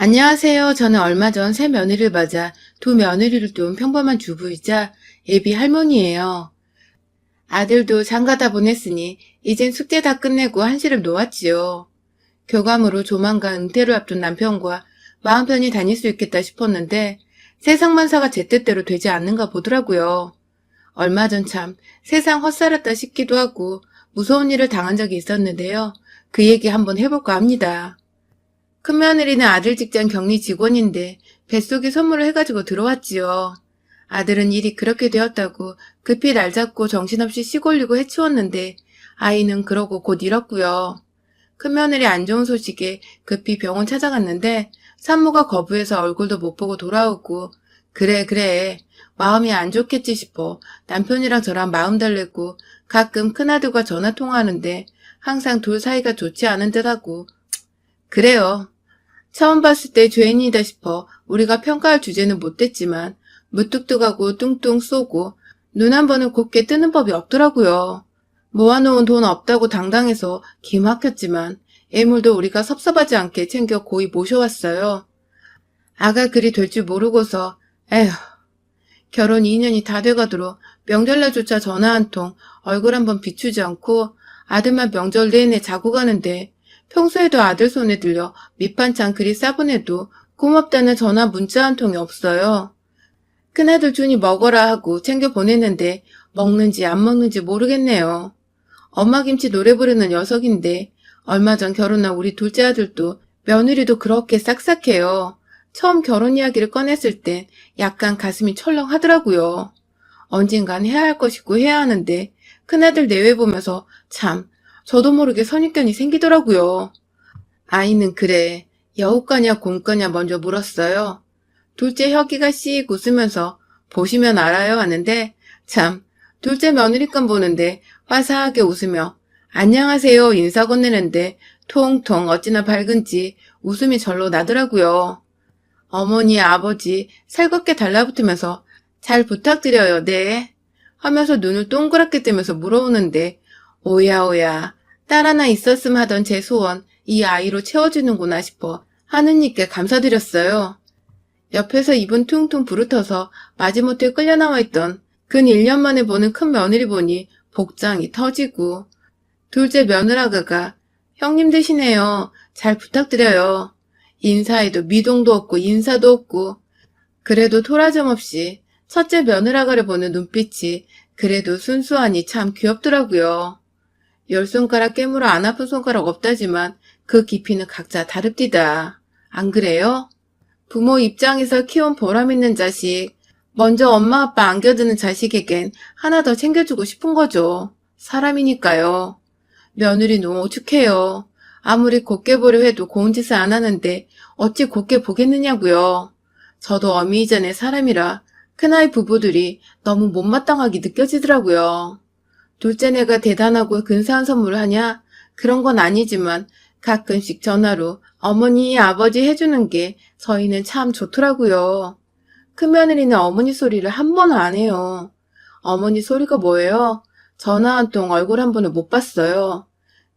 안녕하세요. 저는 얼마 전 새 며느리를 맞아 두 며느리를 둔 평범한 주부이자 예비 할머니예요. 아들도 장가다 보냈으니 이젠 숙제 다 끝내고 한시름 놓았지요. 교감으로 조만간 은퇴를 앞둔 남편과 마음 편히 다닐 수 있겠다 싶었는데 세상 만사가 제 뜻대로 되지 않는가 보더라고요. 얼마 전 참 세상 헛살았다 싶기도 하고 무서운 일을 당한 적이 있었는데요. 그 얘기 한번 해볼까 합니다. 큰며느리는 아들 직장 격리 직원인데 뱃속에 선물을 해가지고 들어왔지요. 아들은 일이 그렇게 되었다고 급히 날 잡고 정신없이 시골리고 해치웠는데 아이는 그러고 곧 잃었고요. 큰며느리 안 좋은 소식에 급히 병원 찾아갔는데 산모가 거부해서 얼굴도 못 보고 돌아오고 그래 마음이 안 좋겠지 싶어 남편이랑 저랑 마음 달래고 가끔 큰아들과 전화 통화하는데 항상 둘 사이가 좋지 않은 듯하고 그래요. 처음 봤을 때 죄인이다 싶어 우리가 평가할 주제는 못됐지만 무뚝뚝하고 뚱뚱 쏘고 눈 한 번은 곱게 뜨는 법이 없더라고요. 모아놓은 돈 없다고 당당해서 기막혔지만 애물도 우리가 섭섭하지 않게 챙겨 고이 모셔왔어요. 아가 그리 될 줄 모르고서 에휴 결혼 2년이 다 돼가도록 명절날조차 전화 한 통 얼굴 한번 비추지 않고 아들만 명절 내내 자고 가는데 평소에도 아들 손에 들려 밑반찬 그리 싸보내도 고맙다는 전화 문자 한 통이 없어요. 큰아들 준이 먹어라 하고 챙겨 보냈는데 먹는지 안 먹는지 모르겠네요. 엄마 김치 노래 부르는 녀석인데 얼마 전 결혼한 우리 둘째 아들도 며느리도 그렇게 싹싹해요. 처음 결혼 이야기를 꺼냈을 땐 약간 가슴이 철렁하더라고요. 언젠간 해야 할 것이고 해야 하는데 큰아들 내외 보면서 참 저도 모르게 선입견이 생기더라고요. 아이는 그래 여우과냐 곰과냐 먼저 물었어요. 둘째 혁이가 씩 웃으면서 보시면 알아요 하는데 참 둘째 며느리감 보는데 화사하게 웃으며 안녕하세요 인사 건네는데 통통 어찌나 밝은지 웃음이 절로 나더라고요. 어머니 아버지 살갑게 달라붙으면서 잘 부탁드려요 네 하면서 눈을 동그랗게 뜨면서 물어오는데 오야 딸 하나 있었음 하던 제 소원 이 아이로 채워주는구나 싶어 하느님께 감사드렸어요. 옆에서 입은 퉁퉁 부르터서 마지못해 끌려나와 있던 근 1년 만에 보는 큰 며느리 보니 복장이 터지고 둘째 며느라가가 형님 되시네요. 잘 부탁드려요. 인사에도 미동도 없고 인사도 없고 그래도 토라점 없이 첫째 며느라가를 보는 눈빛이 그래도 순수하니 참 귀엽더라고요. 10손가락 깨물어 안 아픈 손가락 없다지만 그 깊이는 각자 다릅디다. 안 그래요? 부모 입장에서 키운 보람 있는 자식, 먼저 엄마 아빠 안겨드는 자식에겐 하나 더 챙겨주고 싶은 거죠. 사람이니까요. 며느리 너무 오죽해요. 아무리 곱게 보려 해도 고운 짓을 안 하는데 어찌 곱게 보겠느냐고요. 저도 어미 이전의 사람이라 큰아이 부부들이 너무 못마땅하게 느껴지더라고요. 둘째네가 대단하고 근사한 선물을 하냐? 그런 건 아니지만 가끔씩 전화로 어머니, 아버지 해주는 게 저희는 참 좋더라고요. 큰며느리는 어머니 소리를 한 번은 안 해요. 어머니 소리가 뭐예요? 전화 한 통 얼굴 한 번을 못 봤어요.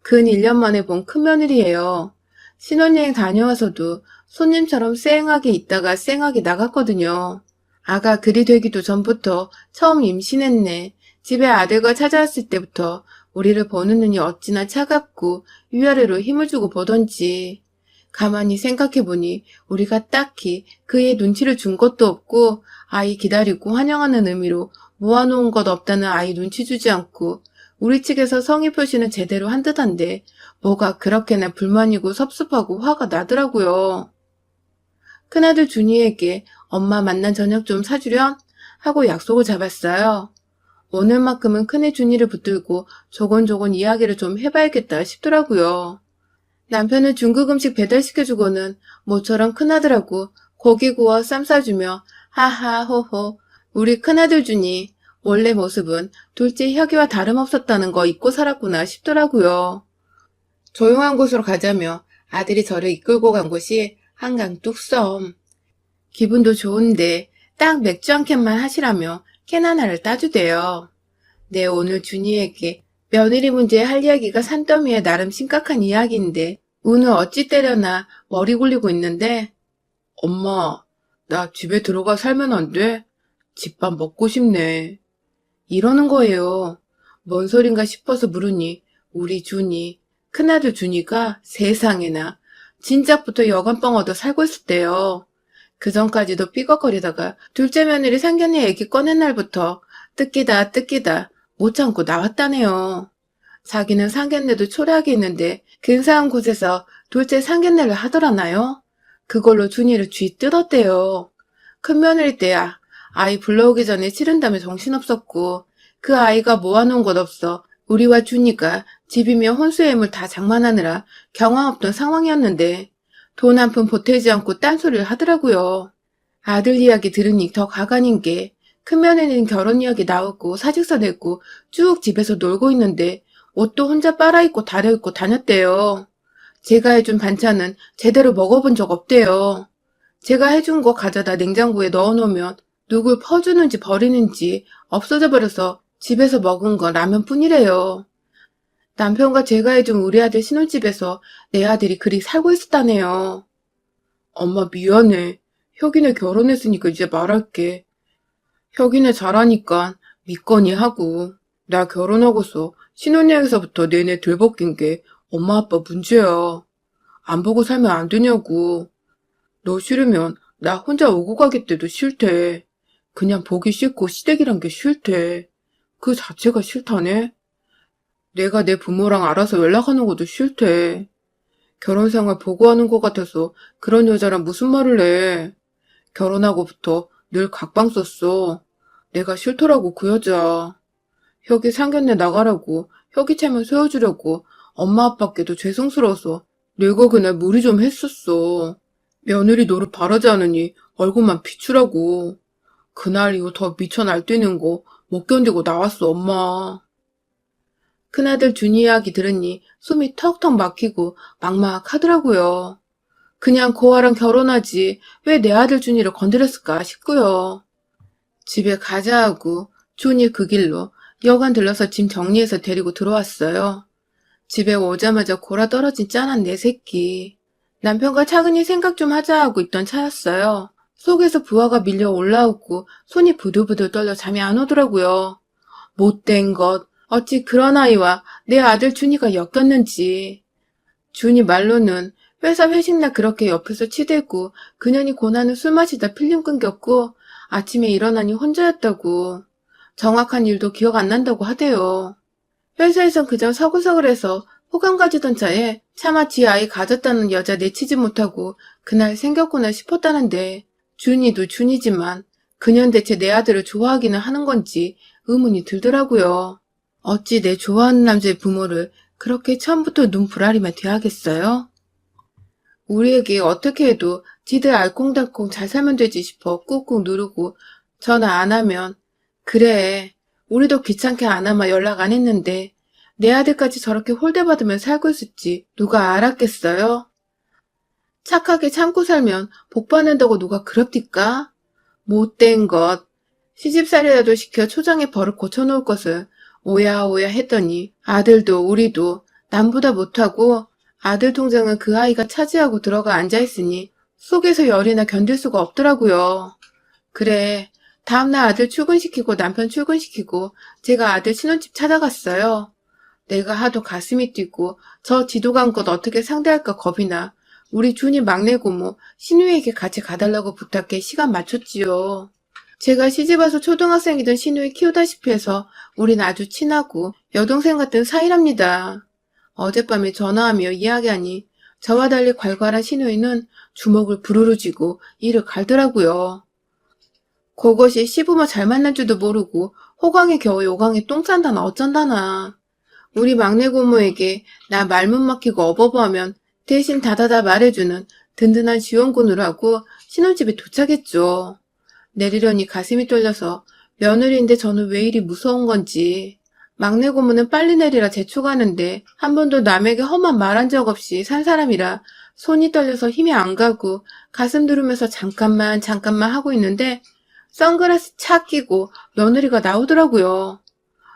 근 1년 만에 본 큰며느리예요. 신혼여행 다녀와서도 손님처럼 쌩하게 있다가 쌩하게 나갔거든요. 아가 그리 되기도 전부터 처음 임신했네. 집에 아들과 찾아왔을 때부터 우리를 보는 눈이 어찌나 차갑고 위아래로 힘을 주고 보던지. 가만히 생각해보니 우리가 딱히 그의 눈치를 준 것도 없고 아이 기다리고 환영하는 의미로 모아놓은 것 없다는 아이 눈치 주지 않고 우리 측에서 성의 표시는 제대로 한 듯한데 뭐가 그렇게나 불만이고 섭섭하고 화가 나더라고요. 큰아들 준이에게 엄마 만난 저녁 좀 사주련? 하고 약속을 잡았어요. 오늘만큼은 큰애 준이를 붙들고 조곤조곤 이야기를 좀 해봐야겠다 싶더라고요. 남편은 중국 음식 배달시켜주고는 모처럼 큰아들하고 고기 구워 쌈 싸주며 하하 호호 우리 큰아들 준이 원래 모습은 둘째 혁이와 다름없었다는 거 잊고 살았구나 싶더라고요. 조용한 곳으로 가자며 아들이 저를 이끌고 간 곳이 한강 뚝섬. 기분도 좋은데 딱 맥주 한 캔만 하시라며 캔 하나를 따주대요. 네, 오늘 준이에게 며느리 문제에 할 이야기가 산더미에 나름 심각한 이야기인데 운을 어찌 때려나 머리 굴리고 있는데 엄마, 나 집에 들어가 살면 안 돼? 집밥 먹고 싶네. 이러는 거예요. 뭔 소린가 싶어서 물으니 우리 준이, 큰아들 준이가 세상에나 진작부터 여간빵 얻어 살고 있었대요. 그전까지도 삐걱거리다가 둘째 며느리 상견례 얘기 꺼낸 날부터 뜯기다 못 참고 나왔다네요. 자기는 상견례도 초라하게 했는데 근사한 곳에서 둘째 상견례를 하더라나요? 그걸로 준이를 쥐 뜯었대요. 큰 며느리 때야 아이 불러오기 전에 치른다며 정신없었고 그 아이가 모아놓은 것 없어 우리와 준이가 집이며 혼수애물 다 장만하느라 경황 없던 상황이었는데 돈 한 푼 보태지 않고 딴소리를 하더라고요. 아들 이야기 들으니 더 가관인 게 큰며느리는 결혼 이야기 나오고 사직서 냈고 쭉 집에서 놀고 있는데 옷도 혼자 빨아입고 다려입고 다녔대요. 제가 해준 반찬은 제대로 먹어본 적 없대요. 제가 해준 거 가져다 냉장고에 넣어놓으면 누굴 퍼주는지 버리는지 없어져 버려서 집에서 먹은 건 라면뿐이래요. 남편과 제가 해준 우리 아들 신혼집에서 내 아들이 그리 살고 있었다네요. 엄마 미안해. 혁이네 결혼했으니까 이제 말할게. 혁이네 잘하니까 믿거니 하고. 나 결혼하고서 신혼여행에서부터 내내 들볶인 게 엄마 아빠 문제야. 안 보고 살면 안 되냐고. 너 싫으면 나 혼자 오고 가겠대도 싫대. 그냥 보기 싫고 시댁이란 게 싫대. 그 자체가 싫다네. 내가 내 부모랑 알아서 연락하는 것도 싫대. 결혼생활 보고하는 것 같아서 그런 여자랑 무슨 말을 해. 결혼하고부터 늘 각방 썼어. 내가 싫더라고 그 여자. 혁이 상견례 나가라고 혁이 채면 세워주려고 엄마 아빠께도 죄송스러워서 내가 그날 무리 좀 했었어. 며느리 노릇 바라지 않으니 얼굴만 비추라고. 그날 이후 더 미쳐 날뛰는 거 못 견디고 나왔어 엄마. 큰아들 준이 이야기 들으니 숨이 턱턱 막히고 막막하더라고요. 그냥 고아랑 결혼하지 왜 내 아들 준이를 건드렸을까 싶고요. 집에 가자 하고 준이 그 길로 여관 들러서 짐 정리해서 데리고 들어왔어요. 집에 오자마자 골아 떨어진 짠한 내 새끼. 남편과 차근히 생각 좀 하자 하고 있던 차였어요. 속에서 부하가 밀려 올라오고 손이 부들부들 떨려 잠이 안 오더라고요. 못된 것. 어찌 그런 아이와 내 아들 준이가 엮였는지. 준이 말로는 회사 회식날 그렇게 옆에서 치대고 그년이 고나는 술 마시다 필름 끊겼고 아침에 일어나니 혼자였다고. 정확한 일도 기억 안 난다고 하대요. 회사에선 그저 서글서글해서 호감 가지던 차에 차마 지 아이 가졌다는 여자 내치지 못하고 그날 생겼구나 싶었다는데 준이도 준이지만 그년 대체 내 아들을 좋아하기는 하는 건지 의문이 들더라고요. 어찌 내 좋아하는 남자의 부모를 그렇게 처음부터 눈 부라리며 대하겠어요? 우리에게 어떻게 해도 지들 알콩달콩 잘 살면 되지 싶어 꾹꾹 누르고 전화 안 하면 그래 우리도 귀찮게 안 하면 연락 안 했는데 내 아들까지 저렇게 홀대받으며 살고 있을지 누가 알았겠어요? 착하게 참고 살면 복 받는다고 누가 그럽디까? 못된 것. 시집살이라도 시켜 초장에 버릇 고쳐놓을 것을 오야오야 했더니 아들도 우리도 남보다 못하고 아들 통장은 그 아이가 차지하고 들어가 앉아있으니 속에서 열이나 견딜 수가 없더라고요. 그래, 다음날 아들 출근시키고 남편 출근시키고 제가 아들 신혼집 찾아갔어요. 내가 하도 가슴이 뛰고 저 지도감껏 어떻게 상대할까 겁이 나 우리 준이 막내 고모 신우에게 같이 가달라고 부탁해 시간 맞췄지요. 제가 시집와서 초등학생이던 신우를 키우다시피 해서 우린 아주 친하고 여동생 같은 사이랍니다. 어젯밤에 전화하며 이야기하니 저와 달리 괄괄한 신우이는 주먹을 부르르 쥐고 이를 갈더라고요. 그것이 시부모 잘 만난 줄도 모르고 호강에 겨우 요강에 똥 싼다나 어쩐다나. 우리 막내 고모에게 나 말문 막히고 어버버하면 대신 다다다 말해주는 든든한 지원군을 하고 신혼집에 도착했죠. 내리려니 가슴이 떨려서 며느리인데 저는 왜 이리 무서운 건지. 막내 고모는 빨리 내리라 재촉하는데 한 번도 남에게 험한 말한 적 없이 산 사람이라 손이 떨려서 힘이 안 가고 가슴 누르면서 잠깐만 하고 있는데 선글라스 착 끼고 며느리가 나오더라고요.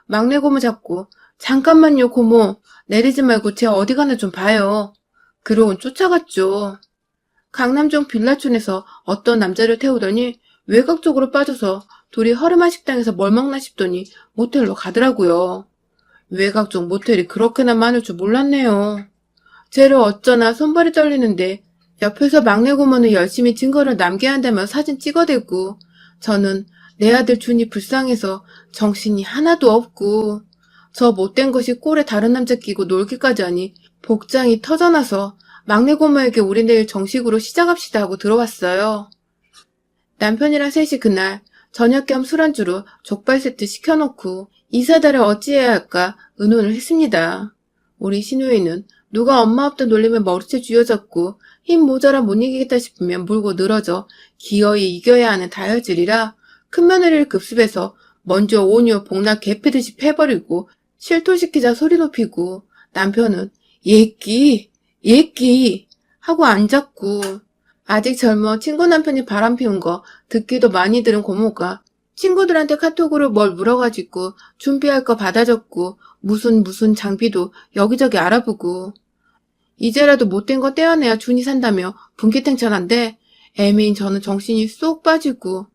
막내 고모 잡고 잠깐만요 고모 내리지 말고 제 어디 가나 좀 봐요. 그러곤 쫓아갔죠. 강남종 빌라촌에서 어떤 남자를 태우더니 외곽 쪽으로 빠져서 둘이 허름한 식당에서 뭘 먹나 싶더니 모텔로 가더라고요. 외곽 쪽 모텔이 그렇게나 많을 줄 몰랐네요. 쟤를 어쩌나 손발이 떨리는데 옆에서 막내 고모는 열심히 증거를 남겨야 한다며 사진 찍어대고 저는 내 아들 준이 불쌍해서 정신이 하나도 없고 저 못된 것이 꼴에 다른 남자 끼고 놀기까지 하니 복장이 터져나서 막내 고모에게 우리 내일 정식으로 시작합시다 하고 들어왔어요. 남편이랑 셋이 그날 저녁 겸 술안주로 족발 세트 시켜놓고 이사다를 어찌해야 할까 의논을 했습니다. 우리 시누이는 누가 엄마 없다 놀리면 머리채 쥐어잡고 힘 모자라 못 이기겠다 싶으면 물고 늘어져 기어이 이겨야 하는 다혈질이라 큰며느리를 급습해서 먼저 온유 복락 개패듯이 패버리고 실토시키자 소리 높이고 남편은 예끼 하고 앉았고 아직 젊어 친구 남편이 바람 피운 거 듣기도 많이 들은 고모가 친구들한테 카톡으로 뭘 물어가지고 준비할 거 받아줬고 무슨 장비도 여기저기 알아보고 이제라도 못된 거 떼어내야 준이 산다며 분기탱천한데 애매인 저는 정신이 쏙 빠지고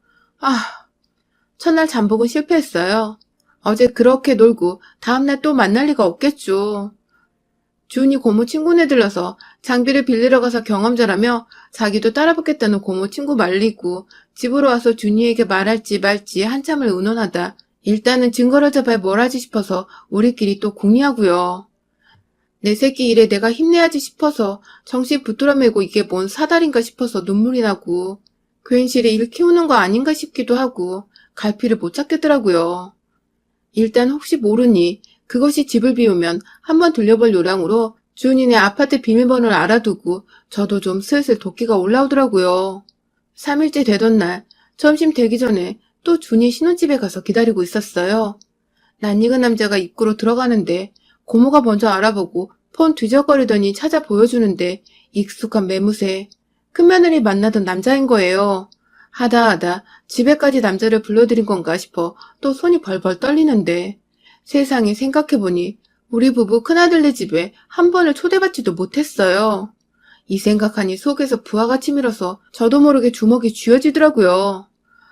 첫날 잠복은 실패했어요. 어제 그렇게 놀고 다음날 또 만날 리가 없겠죠. 준이 고모 친구네 들러서 장비를 빌리러 가서 경험자라며 자기도 따라붙겠다는 고모 친구 말리고 집으로 와서 준이에게 말할지 말지 한참을 의논하다 일단은 증거를 잡아야 뭘 하지 싶어서 우리끼리 또 궁리하고요. 내 새끼 일에 내가 힘내야지 싶어서 정신 붙들어 매고 이게 뭔 사달인가 싶어서 눈물이 나고 괜시리 일 키우는 거 아닌가 싶기도 하고 갈피를 못 찾겠더라고요. 일단 혹시 모르니 그것이 집을 비우면 한번 들려볼 요량으로 준이네 아파트 비밀번호를 알아두고 저도 좀 슬슬 도끼가 올라오더라고요. 3일째 되던 날 점심 되기 전에 또 준이 신혼집에 가서 기다리고 있었어요. 낯익은 남자가 입구로 들어가는데 고모가 먼저 알아보고 폰 뒤적거리더니 찾아 보여주는데 익숙한 매무새 큰며느리 만나던 남자인 거예요. 하다 집에까지 남자를 불러들인 건가 싶어 또 손이 벌벌 떨리는데 세상에 생각해보니 우리 부부 큰아들네 집에 한 번을 초대받지도 못했어요. 이 생각하니 속에서 부하가 치밀어서 저도 모르게 주먹이 쥐어지더라고요.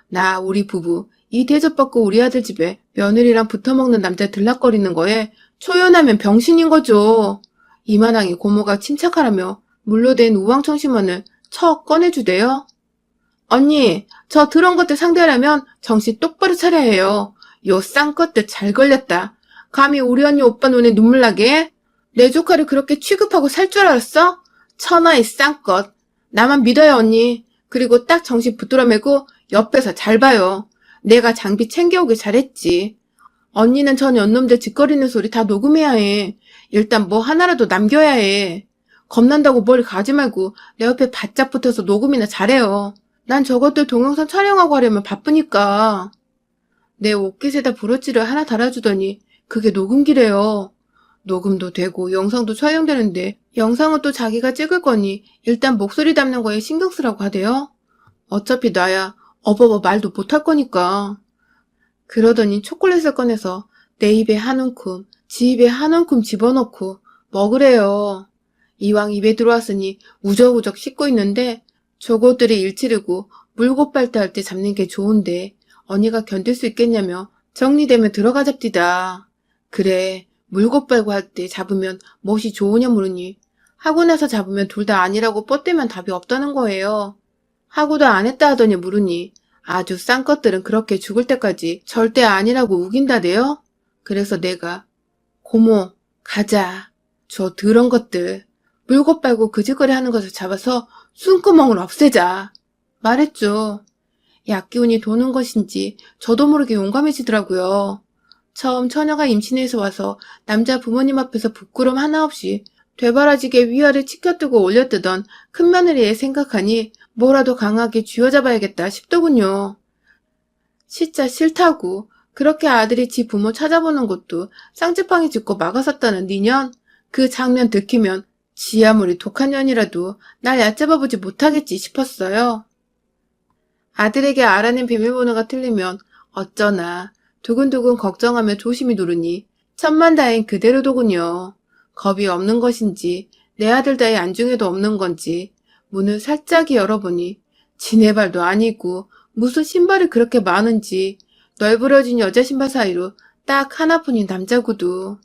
나 우리 부부 이 대접받고 우리 아들 집에 며느리랑 붙어먹는 남자 들락거리는 거에 초연하면 병신인 거죠. 이만하게 고모가 침착하라며 물로 된 우왕청심원을 척 꺼내주대요. 언니, 저 더러운 것들 상대하려면 정신 똑바로 차려야 해요. 요 쌍것들 잘 걸렸다. 감히 우리 언니 오빠 눈에 눈물 나게 해? 내 조카를 그렇게 취급하고 살 줄 알았어? 천하의 쌍것. 나만 믿어요, 언니. 그리고 딱 정신 붙들어 매고 옆에서 잘 봐요. 내가 장비 챙겨오길 잘했지. 언니는 전 연놈들 짓거리는 소리 다 녹음해야 해. 일단 뭐 하나라도 남겨야 해. 겁난다고 뭘 가지 말고 내 옆에 바짝 붙어서 녹음이나 잘해요. 난 저것들 동영상 촬영하고 하려면 바쁘니까. 내 옷깃에다 브로치를 하나 달아주더니 그게 녹음기래요. 녹음도 되고 영상도 촬영되는데 영상은 또 자기가 찍을 거니 일단 목소리 담는 거에 신경 쓰라고 하대요. 어차피 나야 어버버 말도 못할 거니까. 그러더니 초콜릿을 꺼내서 내 입에 한 움큼, 지 입에 한 움큼 집어넣고 먹으래요. 이왕 입에 들어왔으니 우적우적 씹고 있는데 저것들이 일 치르고 물고 빨대 할 때 잡는 게 좋은데 언니가 견딜 수 있겠냐며 정리되면 들어가 잡디다. 그래, 물고 빨고 할 때 잡으면 멋이 좋으냐 물으니 하고 나서 잡으면 둘 다 아니라고 뻗대면 답이 없다는 거예요. 하고도 안 했다 하더니 물으니 아주 싼 것들은 그렇게 죽을 때까지 절대 아니라고 우긴다대요. 그래서 내가 고모 가자. 저 더러운 것들 물고 빨고 그 짓거리 하는 것을 잡아서 숨구멍을 없애자 말했죠. 약기운이 도는 것인지 저도 모르게 용감해지더라고요. 처음 처녀가 임신해서 와서 남자 부모님 앞에서 부끄럼 하나 없이 되바라지게 위아래 치켜뜨고 올려뜨던 큰며느리의 생각하니 뭐라도 강하게 쥐어잡아야겠다 싶더군요. 진짜 싫다고 그렇게 아들이 지 부모 찾아보는 것도 쌍지팡이 짚고 막아섰다는 니년 그 장면 들키면 지 아무리 독한 년이라도 날 얕잡아보지 못하겠지 싶었어요. 아들에게 알아낸 비밀번호가 틀리면 어쩌나 두근두근 걱정하며 조심히 누르니 천만다행 그대로더군요. 겁이 없는 것인지 내 아들 다의 안중에도 없는 건지 문을 살짝 열어보니 지네 발도 아니고 무슨 신발이 그렇게 많은지 널브러진 여자 신발 사이로 딱 하나뿐인 남자 구두.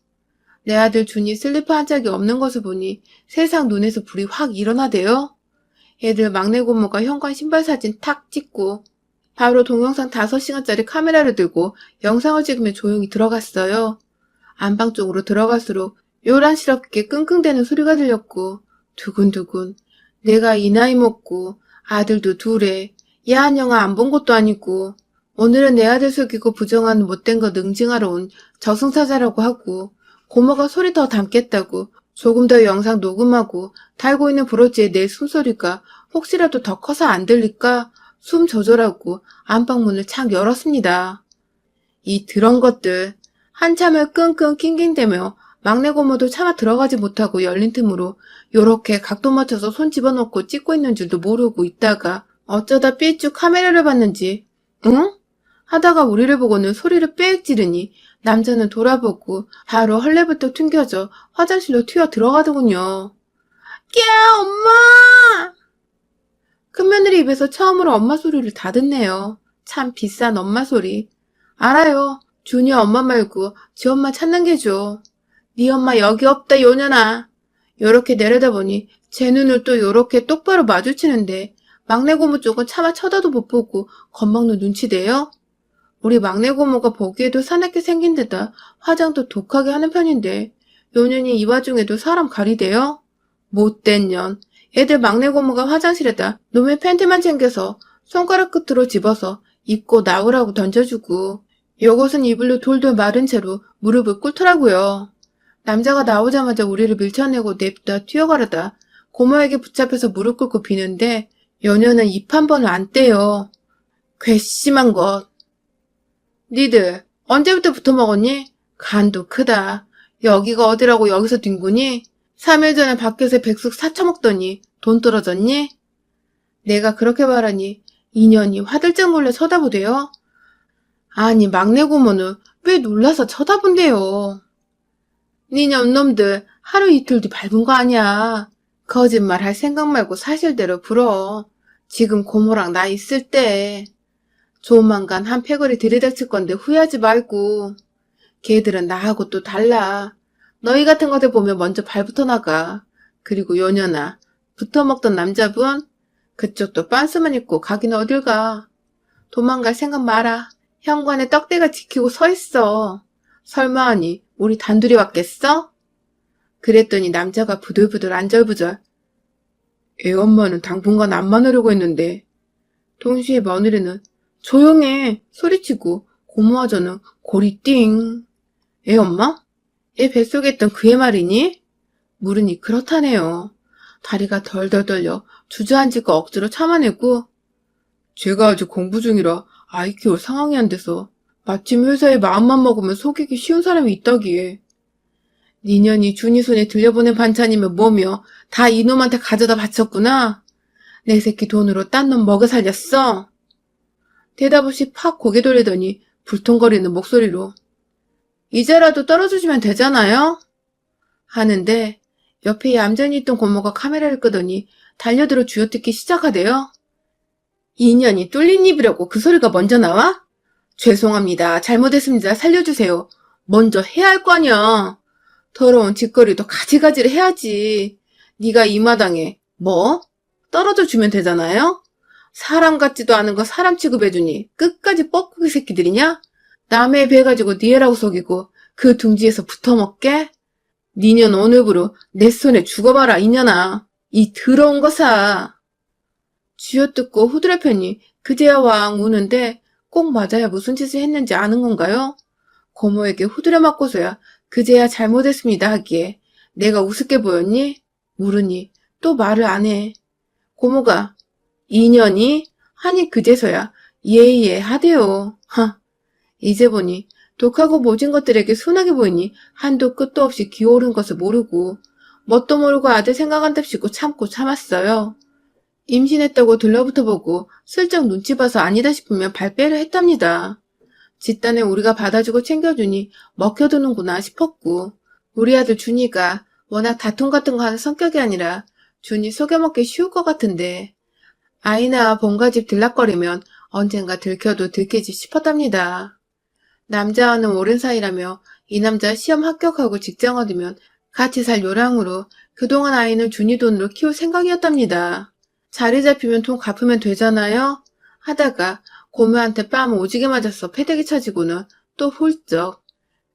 내 아들 준이 슬리퍼 한 짝이 없는 것을 보니 세상 눈에서 불이 확 일어나대요. 애들 막내 고모가 현관 신발 사진 탁 찍고 바로 동영상 5시간짜리 카메라를 들고 영상을 찍으며 조용히 들어갔어요. 안방 쪽으로 들어갈수록 요란스럽게 끙끙대는 소리가 들렸고 두근두근 내가 이 나이 먹고 아들도 둘에 야한 영화 안 본 것도 아니고 오늘은 내 아들 속이고 부정하는 못된 거 능징하러 온 저승사자라고 하고 고모가 소리 더 담겠다고 조금 더 영상 녹음하고 달고 있는 브로치에 내 숨소리가 혹시라도 더 커서 안 들릴까 숨 조절하고 안방문을 착 열었습니다. 이 더러운 것들 한참을 끙끙 낑낑대며 막내 고모도 차마 들어가지 못하고 열린 틈으로 요렇게 각도 맞춰서 손 집어넣고 찍고 있는 줄도 모르고 있다가 어쩌다 삐쭉 카메라를 봤는지 응? 하다가 우리를 보고는 소리를 빽 지르니 남자는 돌아보고 바로 헐레부터 튕겨져 화장실로 튀어 들어가더군요. 야, 엄마! 큰며느리 입에서 처음으로 엄마 소리를 다 듣네요. 참 비싼 엄마 소리. 알아요. 준이 엄마 말고 지 엄마 찾는 게죠. 네 엄마 여기 없다 요년아. 요렇게 내려다보니 제 눈을 또 요렇게 똑바로 마주치는데 막내 고모 쪽은 차마 쳐다도 못 보고 겁먹는 눈치대요. 우리 막내 고모가 보기에도 사납게 생긴 데다 화장도 독하게 하는 편인데 요년이 이 와중에도 사람 가리대요. 못된 년. 애들 막내 고모가 화장실에다 놈의 팬티만 챙겨서 손가락 끝으로 집어서 입고 나오라고 던져주고 요것은 이불로 돌돌 마른 채로 무릎을 꿇더라고요. 남자가 나오자마자 우리를 밀쳐내고 냅다 튀어가려다 고모에게 붙잡혀서 무릎 꿇고 비는데 요년은 입 한 번을 안 떼요. 괘씸한 것. 니들 언제부터 붙어먹었니? 간도 크다. 여기가 어디라고 여기서 뒹구니? 3일 전에 밖에서 백숙 사쳐먹더니 돈 떨어졌니? 내가 그렇게 말하니 인연이 화들짝 놀래 쳐다보대요. 아니 막내 고모는 왜 놀라서 쳐다본대요. 니네 놈들 하루 이틀 뒤 밟은 거 아니야. 거짓말 할 생각 말고 사실대로 불어. 지금 고모랑 나 있을 때. 조만간 한 패거리 들이닥칠 건데 후회하지 말고. 걔들은 나하고 또 달라. 너희 같은 것들 보면 먼저 발부터 나가. 그리고 요년아, 붙어먹던 남자분? 그쪽도 빤스만 입고 가긴 어딜 가. 도망갈 생각 마라. 현관에 떡대가 지키고 서 있어. 설마 하니 우리 단둘이 왔겠어? 그랬더니 남자가 부들부들 안절부절. 애 엄마는 당분간 안 만나려고 했는데. 동시에 며느리는 조용해 소리치고 고모와 저는 골이 띵. 애 엄마? 애 뱃속에 있던 그애 말이니? 물으니 그렇다네요. 다리가 덜덜 떨려 주저앉을 거 억지로 참아내고 제가 아직 공부 중이라 아이 키울 상황이 안 돼서 마침 회사에 마음만 먹으면 속이기 쉬운 사람이 있다기에 니년이 준이 손에 들려보낸 반찬이면 뭐며 다 이놈한테 가져다 바쳤구나. 내 새끼 돈으로 딴 놈 먹여 살렸어. 대답 없이 팍 고개 돌리더니 불통거리는 목소리로 이제라도 떨어주시면 되잖아요? 하는데 옆에 얌전히 있던 고모가 카메라를 끄더니 달려들어 쥐어뜯기 시작하대요. 인연이 뚫린 입이라고 그 소리가 먼저 나와? 죄송합니다. 잘못했습니다. 살려주세요. 먼저 해야 할 거 아니야. 더러운 짓거리도 가지가지를 해야지. 네가 이 마당에 뭐? 떨어져 주면 되잖아요? 사람 같지도 않은 거 사람 취급해주니 끝까지 뻐꾸기 새끼들이냐? 남의 배 가지고 네 애라고 속이고 그 둥지에서 붙어먹게? 니년 오늘부로 내 손에 죽어봐라 이년아. 이 더러운 거사. 쥐어뜯고 후드려 펴니 그제야 왕 우는데 꼭 맞아야 무슨 짓을 했는지 아는 건가요? 고모에게 후드려 맞고서야 그제야 잘못했습니다 하기에 내가 우습게 보였니? 물으니 또 말을 안 해. 고모가 인연이? 하니 그제서야 예예 하대요. 하. 이제 보니 독하고 모진 것들에게 순하게 보이니 한도 끝도 없이 기어오른 것을 모르고 뭣도 모르고 아들 생각한답시고 참고 참았어요. 임신했다고 들러붙어보고 슬쩍 눈치 봐서 아니다 싶으면 발빼를 했답니다. 집단에 우리가 받아주고 챙겨주니 먹혀두는구나 싶었고 우리 아들 준이가 워낙 다툼 같은 거 하는 성격이 아니라 준이 속여먹기 쉬울 것 같은데. 아이나 본가집 들락거리면 언젠가 들켜도 들키지 싶었답니다. 남자와는 오랜 사이라며 이 남자 시험 합격하고 직장 얻으면 같이 살 요량으로 그동안 아이는 준이 돈으로 키울 생각이었답니다. 자리 잡히면 돈 갚으면 되잖아요? 하다가 고모한테 뺨 오지게 맞아서 패대기 쳐지고는 또 훌쩍.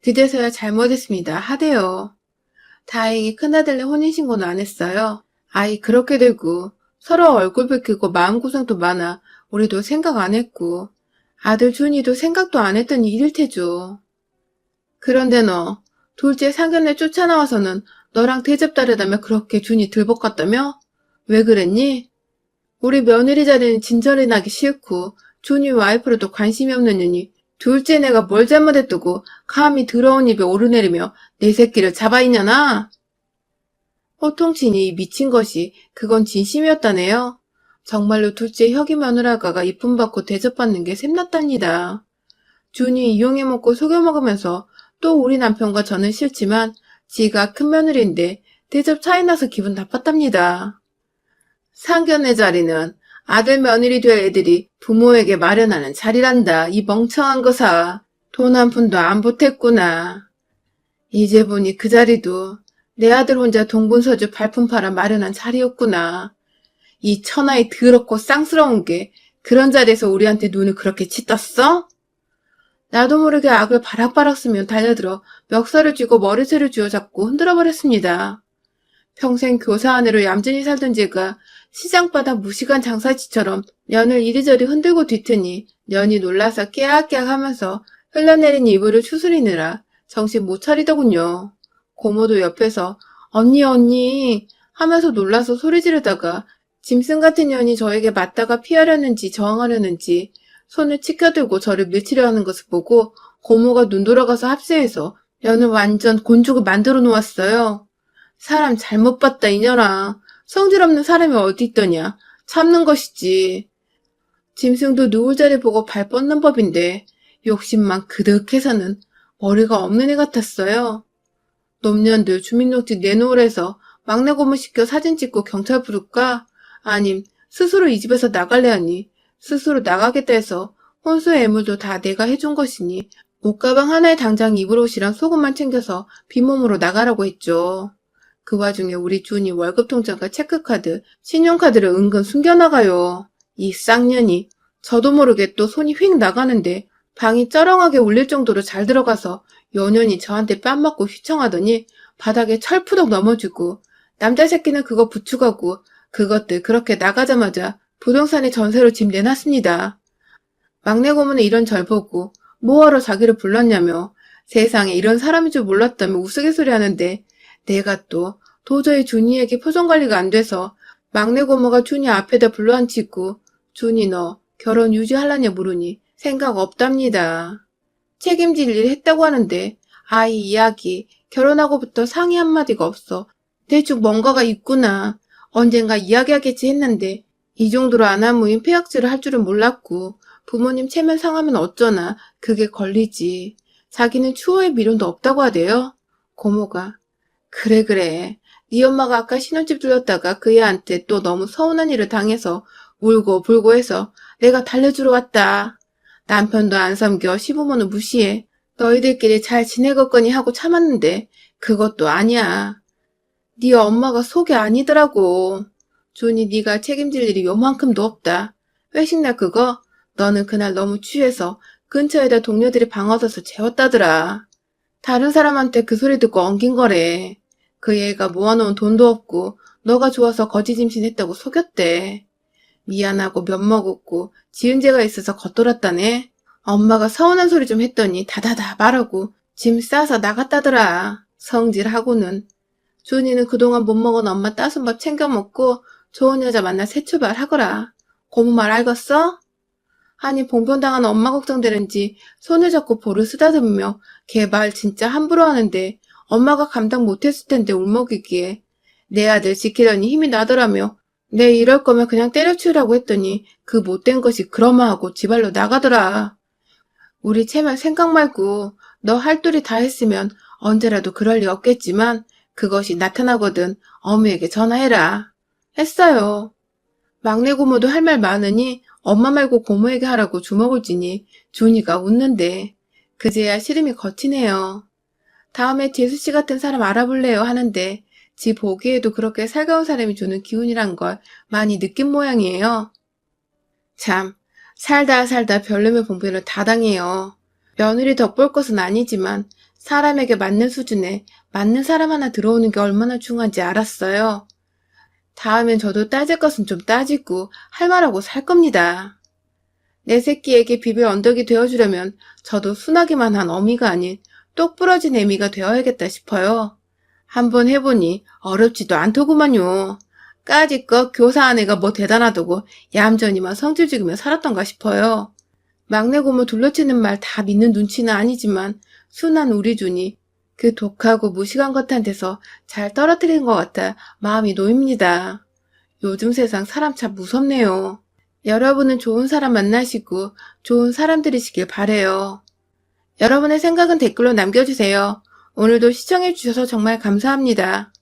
그제서야 잘못했습니다 하대요. 다행히 큰아들네 혼인신고는 안 했어요. 아이 그렇게 되고 서로 얼굴 붉히고 마음고생도 많아 우리도 생각 안 했고 아들 준이도 생각도 안 했던 일일 테죠. 그런데 너 둘째 상견례 쫓아나와서는 너랑 대접 다르다며 그렇게 준이 들볶았다며? 왜 그랬니? 우리 며느리 자리는 진절이 나기 싫고 준이 와이프로도 관심이 없는 년이 둘째 내가 뭘 잘못했다고 감히 더러운 입에 오르내리며 내 새끼를 잡아있냐나? 호통치니 미친 것이 그건 진심이었다네요. 정말로 둘째 혁이 며느라가가 이쁨 받고 대접받는 게 샘났답니다. 준이 이용해 먹고 속여 먹으면서 또 우리 남편과 저는 싫지만 지가 큰 며느리인데 대접 차이 나서 기분 나빴답니다. 상견례 자리는 아들 며느리 될 애들이 부모에게 마련하는 자리란다. 이 멍청한 거사. 돈 한 푼도 안 보탰구나. 이제 보니 그 자리도 내 아들 혼자 동분서주 발품 팔아 마련한 자리였구나. 이 천하의 더럽고 쌍스러운 게 그런 자리에서 우리한테 눈을 그렇게 치떴어? 나도 모르게 악을 바락바락 쓰며 달려들어 멱살을 쥐고 머리채를 쥐어잡고 흔들어버렸습니다. 평생 교사 아내로 얌전히 살던 제가 시장바닥 무식한 장사치처럼 년을 이리저리 흔들고 뒤트니 년이 놀라서 깨악깨악 하면서 흘러내린 이불을 추스리느라 정신 못 차리더군요. 고모도 옆에서 언니 하면서 놀라서 소리 지르다가 짐승 같은 년이 저에게 맞다가 피하려는지 저항하려는지 손을 치켜들고 저를 밀치려 하는 것을 보고 고모가 눈 돌아가서 합세해서 년을 완전 곤죽을 만들어 놓았어요. 사람 잘못 봤다 이년아. 성질 없는 사람이 어디 있더냐. 참는 것이지. 짐승도 누울 자리 보고 발 뻗는 법인데 욕심만 그득해서는 머리가 없는 애 같았어요. 놈년들 주민등록증 내놓으래서 막내 고모 시켜 사진 찍고 경찰 부를까? 아님 스스로 이 집에서 나갈래 하니 스스로 나가겠다 해서 혼수 애물도 다 내가 해준 것이니 옷가방 하나에 당장 입을 옷이랑 속옷만 챙겨서 빈몸으로 나가라고 했죠. 그 와중에 우리 준이 월급 통장과 체크카드, 신용카드를 은근 숨겨나가요. 이 쌍년이. 저도 모르게 또 손이 휙 나가는데 방이 쩌렁하게 울릴 정도로 잘 들어가서 연연히 저한테 뺨 맞고 휘청하더니 바닥에 철푸덕 넘어지고 남자 새끼는 그거 부축하고 그것들 그렇게 나가자마자 부동산에 전세로 집 내놨습니다. 막내 고모는 이런 절 보고 뭐하러 자기를 불렀냐며 세상에 이런 사람인 줄 몰랐다며 우스갯소리 하는데 내가 또 도저히 준이에게 표정관리가 안 돼서 막내 고모가 준이 앞에다 불러앉히고 준이 너 결혼 유지하려냐 물으니 생각 없답니다. 책임질 일 했다고 하는데 아이 이야기 결혼하고부터 상의 한마디가 없어. 대충 뭔가가 있구나. 언젠가 이야기하겠지 했는데 이 정도로 안하무인 폐악질을 할 줄은 몰랐고 부모님 체면 상하면 어쩌나 그게 걸리지. 자기는 추호의 미련도 없다고 하대요. 고모가 그래 네 엄마가 아까 신혼집 들렀다가 그 애한테 또 너무 서운한 일을 당해서 울고 불고 해서 내가 달래주러 왔다. 남편도 안 섬겨 시부모는 무시해. 너희들끼리 잘 지내겠거니 하고 참았는데 그것도 아니야. 네 엄마가 속이 아니더라고. 준이 네가 책임질 일이 요만큼도 없다. 회식날 그거 너는 그날 너무 취해서 근처에다 동료들이 방 얻어서 재웠다더라. 다른 사람한테 그 소리 듣고 엉긴 거래. 그 애가 모아놓은 돈도 없고 너가 좋아서 거지짐신했다고 속였대. 미안하고 면먹었고 지은 죄가 있어서 겉돌았다네. 엄마가 서운한 소리 좀 했더니 다다다 말하고 짐 싸서 나갔다더라. 성질하고는. 준이는 그동안 못 먹은 엄마 따순 밥 챙겨 먹고 좋은 여자 만나 새 출발하거라. 고모 말 알겠어? 아니 봉변당한 엄마 걱정되는지 손을 잡고 볼을 쓰다듬으며 걔 말 진짜 함부로 하는데 엄마가 감당 못했을 텐데 울먹이기에 내 아들 지키려니 힘이 나더라며 내 이럴 거면 그냥 때려치우라고 했더니 그 못된 것이 그러마하고 지발로 나가더라. 우리 채말 생각 말고 너 할도리 다 했으면 언제라도 그럴 리 없겠지만 그것이 나타나거든 어머니에게 전화해라. 했어요. 막내 고모도 할 말 많으니 엄마 말고 고모에게 하라고 주먹을 쥐니 준이가 웃는데 그제야 시름이 거치네요. 다음에 재수씨 같은 사람 알아볼래요 하는데 지 보기에도 그렇게 살가운 사람이 주는 기운이란 걸 많이 느낀 모양이에요. 참, 살다 살다 별놈의 봉변을 다 당해요. 며느리 덕볼 것은 아니지만 사람에게 맞는 수준에 맞는 사람 하나 들어오는 게 얼마나 중요한지 알았어요. 다음엔 저도 따질 것은 좀 따지고 할 말하고 살 겁니다. 내 새끼에게 비빌 언덕이 되어주려면 저도 순하기만 한 어미가 아닌 똑 부러진 애미가 되어야겠다 싶어요. 한번 해보니 어렵지도 않더구만요. 까짓것 교사한 애가 뭐 대단하다고 얌전히만 성질 죽이며 살았던가 싶어요. 막내 고모 둘러치는 말 다 믿는 눈치는 아니지만 순한 우리 준이 그 독하고 무식한 것한테서 잘 떨어뜨린 것 같아 마음이 놓입니다. 요즘 세상 사람 참 무섭네요. 여러분은 좋은 사람 만나시고 좋은 사람들이시길 바래요. 여러분의 생각은 댓글로 남겨주세요. 오늘도 시청해주셔서 정말 감사합니다.